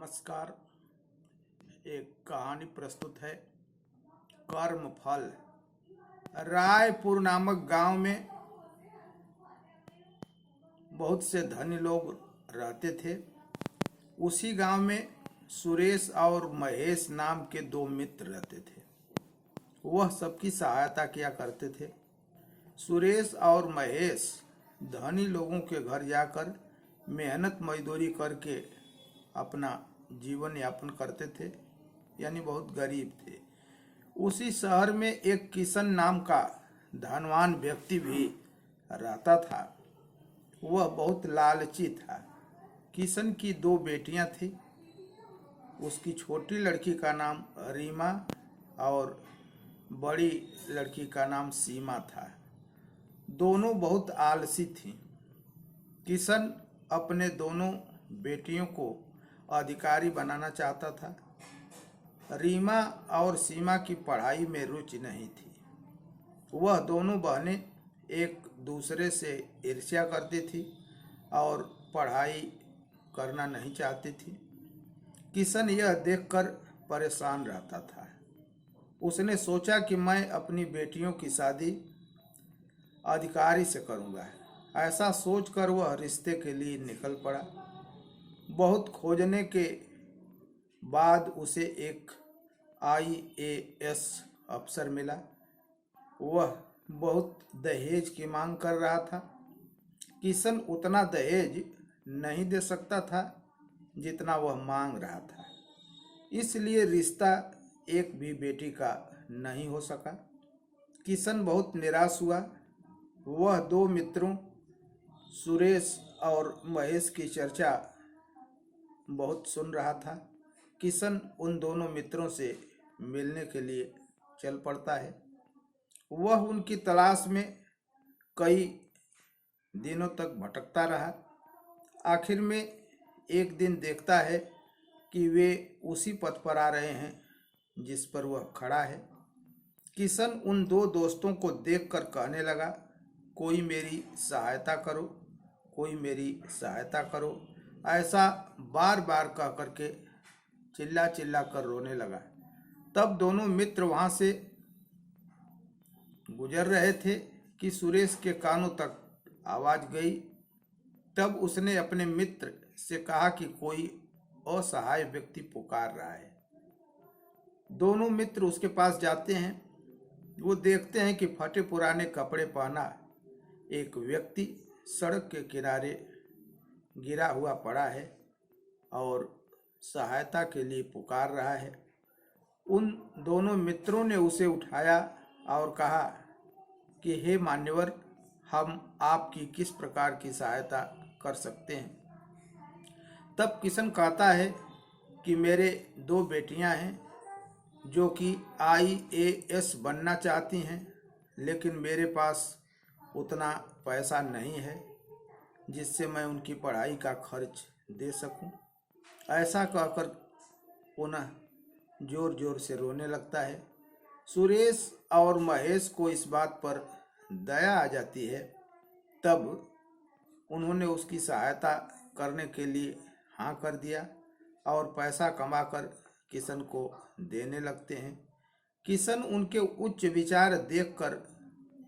नमस्कार। एक कहानी प्रस्तुत है। कर्म फल। रायपुर नामक गांव में बहुत से धनी लोग रहते थे। उसी गांव में सुरेश और महेश नाम के दो मित्र रहते थे। वह सबकी सहायता किया करते थे। सुरेश और महेश धनी लोगों के घर जाकर मेहनत मजदूरी करके अपना जीवन यापन करते थे, यानी बहुत गरीब थे। उसी शहर में एक किशन नाम का धनवान व्यक्ति भी रहता था। वह बहुत लालची था। किशन की दो बेटियां थी। उसकी छोटी लड़की का नाम रीमा और बड़ी लड़की का नाम सीमा था। दोनों बहुत आलसी थीं। किशन अपने दोनों बेटियों को अधिकारी बनाना चाहता था। रीमा और सीमा की पढ़ाई में रुचि नहीं थी। वह दोनों बहनें एक दूसरे से ईर्ष्या करती थी और पढ़ाई करना नहीं चाहती थी। किशन यह देखकर परेशान रहता था। उसने सोचा कि मैं अपनी बेटियों की शादी अधिकारी से करूँगा। ऐसा सोचकर वह रिश्ते के लिए निकल पड़ा। बहुत खोजने के बाद उसे एक IAS अफसर मिला। वह बहुत दहेज की मांग कर रहा था। किशन उतना दहेज नहीं दे सकता था जितना वह मांग रहा था, इसलिए रिश्ता एक भी बेटी का नहीं हो सका। किशन बहुत निराश हुआ। वह दो मित्रों सुरेश और महेश की चर्चा बहुत सुन रहा था। किशन उन दोनों मित्रों से मिलने के लिए चल पड़ता है। वह उनकी तलाश में कई दिनों तक भटकता रहा। आखिर में एक दिन देखता है कि वे उसी पथ पर आ रहे हैं जिस पर वह खड़ा है। किशन उन दो दोस्तों को देखकर कहने लगा, कोई मेरी सहायता करो, कोई मेरी सहायता करो। ऐसा बार बार कह करके चिल्ला चिल्ला कर रोने लगा। तब दोनों मित्र वहां से गुजर रहे थे कि सुरेश के कानों तक आवाज गई। तब उसने अपने मित्र से कहा कि कोई असहाय व्यक्ति पुकार रहा है। दोनों मित्र उसके पास जाते हैं। वो देखते हैं कि फटे पुराने कपड़े पहना एक व्यक्ति सड़क के किनारे गिरा हुआ पड़ा है और सहायता के लिए पुकार रहा है। उन दोनों मित्रों ने उसे उठाया और कहा कि हे मान्यवर, हम आपकी किस प्रकार की सहायता कर सकते हैं। तब किशन कहता है कि मेरे दो बेटियां हैं जो कि IAS बनना चाहती हैं, लेकिन मेरे पास उतना पैसा नहीं है जिससे मैं उनकी पढ़ाई का खर्च दे सकूं। ऐसा कहकर पुनः जोर जोर से रोने लगता है। सुरेश और महेश को इस बात पर दया आ जाती है। तब उन्होंने उसकी सहायता करने के लिए हाँ कर दिया और पैसा कमाकर किशन को देने लगते हैं। किशन उनके उच्च विचार देखकर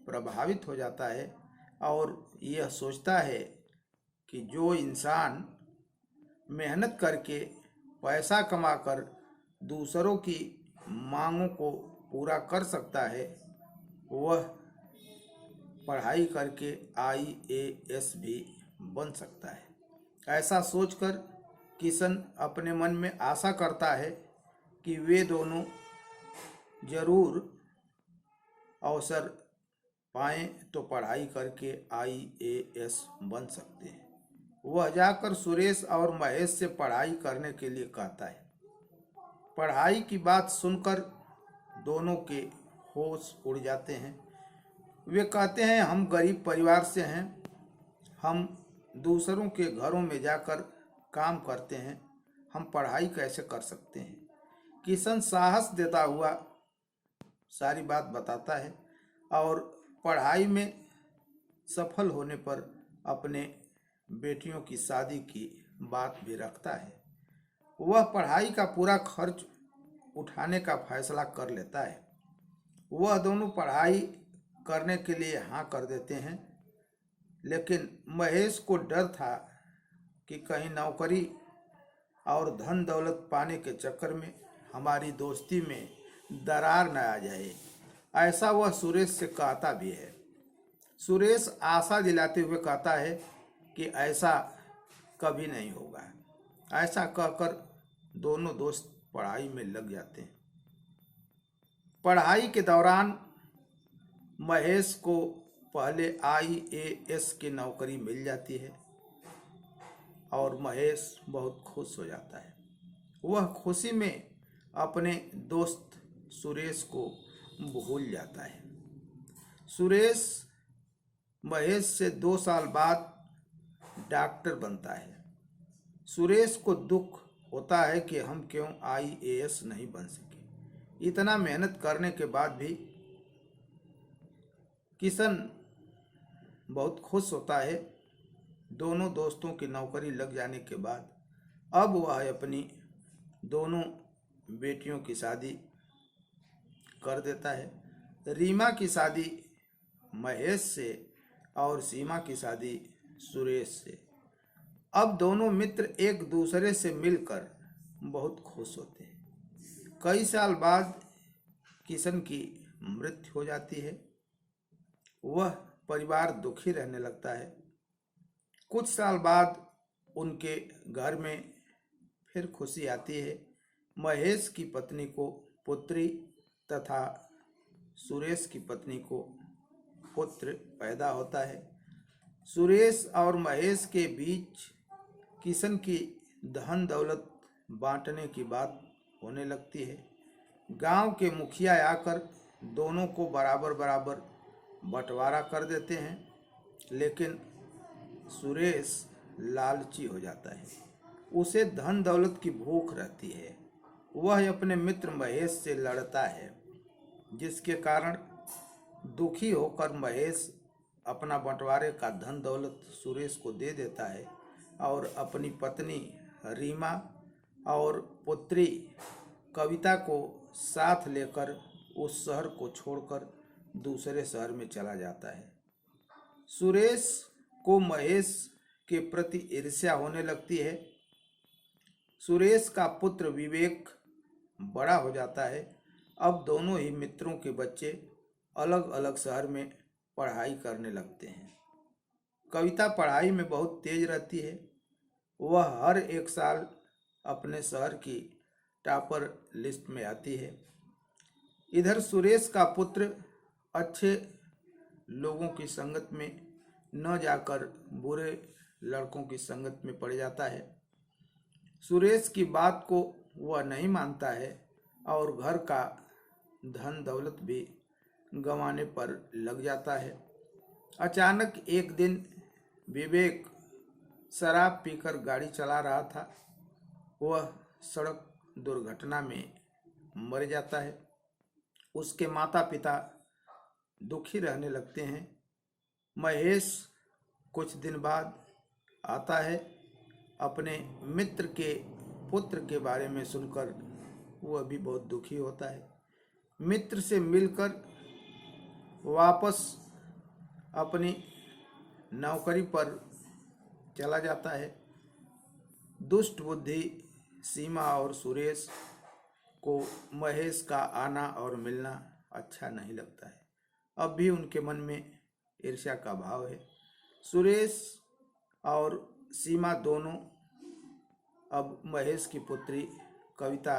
प्रभावित हो जाता है और यह सोचता है कि जो इंसान मेहनत करके पैसा कमाकर दूसरों की मांगों को पूरा कर सकता है, वह पढ़ाई करके IAS भी बन सकता है। ऐसा सोचकर किशन अपने मन में आशा करता है कि वे दोनों जरूर अवसर पाएं तो पढ़ाई करके IAS बन सकते हैं। वह जाकर सुरेश और महेश से पढ़ाई करने के लिए कहता है। पढ़ाई की बात सुनकर दोनों के होश उड़ जाते हैं। वे कहते हैं, हम गरीब परिवार से हैं, हम दूसरों के घरों में जाकर काम करते हैं, हम पढ़ाई कैसे कर सकते हैं। किशन साहस देता हुआ सारी बात बताता है और पढ़ाई में सफल होने पर अपने बेटियों की शादी की बात भी रखता है। वह पढ़ाई का पूरा खर्च उठाने का फैसला कर लेता है। वह दोनों पढ़ाई करने के लिए हाँ कर देते हैं, लेकिन महेश को डर था कि कहीं नौकरी और धन दौलत पाने के चक्कर में हमारी दोस्ती में दरार न आ जाए। ऐसा वह सुरेश से कहता भी है। सुरेश आशा दिलाते हुए कहता है कि ऐसा कभी नहीं होगा। ऐसा कहकर दोनों दोस्त पढ़ाई में लग जाते हैं। पढ़ाई के दौरान महेश को पहले IAS की नौकरी मिल जाती है और महेश बहुत खुश हो जाता है। वह खुशी में अपने दोस्त सुरेश को भूल जाता है। सुरेश महेश से 2 साल बाद डॉक्टर बनता है। सुरेश को दुख होता है कि हम क्यों IAS नहीं बन सके। इतना मेहनत करने के बाद भी किशन बहुत खुश होता है। दोनों दोस्तों की नौकरी लग जाने के बाद अब वह अपनी दोनों बेटियों की शादी कर देता है। रीमा की शादी महेश से और सीमा की शादी सुरेश से। अब दोनों मित्र एक दूसरे से मिलकर बहुत खुश होते हैं। कई साल बाद किशन की मृत्यु हो जाती है। वह परिवार दुखी रहने लगता है। कुछ साल बाद उनके घर में फिर खुशी आती है। महेश की पत्नी को पुत्री तथा सुरेश की पत्नी को पुत्र पैदा होता है। सुरेश और महेश के बीच किशन की धन दौलत बांटने की बात होने लगती है। गांव के मुखिया आकर दोनों को बराबर बराबर बंटवारा कर देते हैं, लेकिन सुरेश लालची हो जाता है। उसे धन दौलत की भूख रहती है। वह अपने मित्र महेश से लड़ता है, जिसके कारण दुखी होकर महेश अपना बंटवारे का धन दौलत सुरेश को दे देता है और अपनी पत्नी रीमा और पुत्री कविता को साथ लेकर उस शहर को छोड़कर दूसरे शहर में चला जाता है। सुरेश को महेश के प्रति ईर्ष्या होने लगती है। सुरेश का पुत्र विवेक बड़ा हो जाता है। अब दोनों ही मित्रों के बच्चे अलग अलग शहर में पढ़ाई करने लगते हैं। कविता पढ़ाई में बहुत तेज रहती है। वह हर एक साल अपने शहर की टॉपर लिस्ट में आती है। इधर सुरेश का पुत्र अच्छे लोगों की संगत में न जाकर बुरे लड़कों की संगत में पड़ जाता है। सुरेश की बात को वह नहीं मानता है और घर का धन दौलत भी गंवाने पर लग जाता है। अचानक एक दिन विवेक शराब पीकर गाड़ी चला रहा था। वह सड़क दुर्घटना में मर जाता है। उसके माता पिता दुखी रहने लगते हैं। महेश कुछ दिन बाद आता है। अपने मित्र के पुत्र के बारे में सुनकर वह भी बहुत दुखी होता है। मित्र से मिलकर वापस अपनी नौकरी पर चला जाता है। दुष्ट बुद्धि सीमा और सुरेश को महेश का आना और मिलना अच्छा नहीं लगता है। अब भी उनके मन में ईर्ष्या का भाव है। सुरेश और सीमा दोनों अब महेश की पुत्री कविता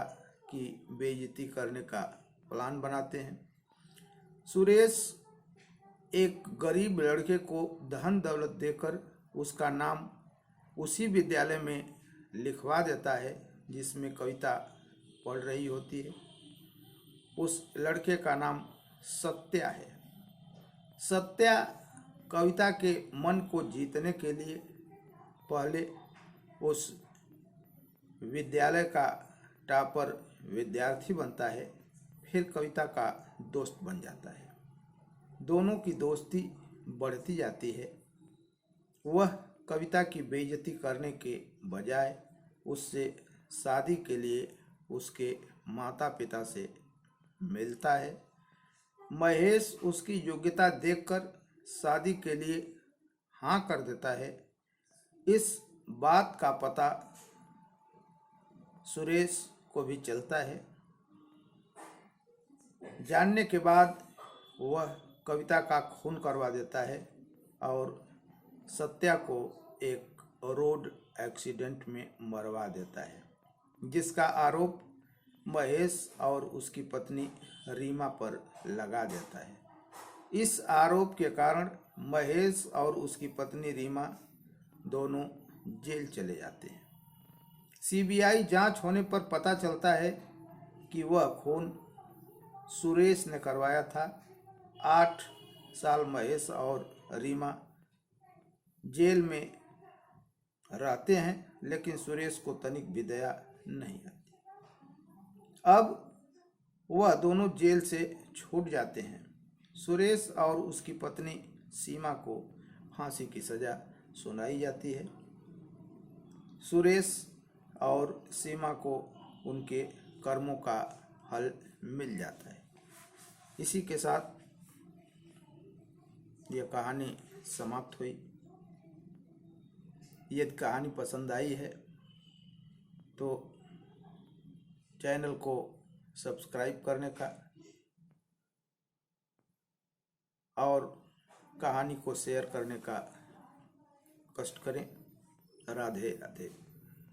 की बेइज्जती करने का प्लान बनाते हैं। सुरेश एक गरीब लड़के को धन दौलत देकर उसका नाम उसी विद्यालय में लिखवा देता है जिसमें कविता पढ़ रही होती है। उस लड़के का नाम सत्या है। सत्या कविता के मन को जीतने के लिए पहले उस विद्यालय का टॉपर विद्यार्थी बनता है, फिर कविता का दोस्त बन जाता है। दोनों की दोस्ती बढ़ती जाती है। वह कविता की बेइज्जती करने के बजाय उससे शादी के लिए उसके माता पिता से मिलता है। महेश उसकी योग्यता देखकर शादी के लिए हाँ कर देता है। इस बात का पता सुरेश को भी चलता है। जानने के बाद वह कविता का खून करवा देता है और सत्या को एक रोड एक्सीडेंट में मरवा देता है, जिसका आरोप महेश और उसकी पत्नी रीमा पर लगा देता है। इस आरोप के कारण महेश और उसकी पत्नी रीमा दोनों जेल चले जाते हैं। सीबीआई जांच होने पर पता चलता है कि वह खून सुरेश ने करवाया था। 8 साल महेश और रीमा जेल में रहते हैं, लेकिन सुरेश को तनिक भी दया नहीं आती। अब वह दोनों जेल से छूट जाते हैं। सुरेश और उसकी पत्नी सीमा को फांसी की सजा सुनाई जाती है। सुरेश और सीमा को उनके कर्मों का फल मिल जाता है। इसी के साथ यह कहानी समाप्त हुई। यदि कहानी पसंद आई है तो चैनल को सब्सक्राइब करने का और कहानी को शेयर करने का कष्ट करें। राधे राधे।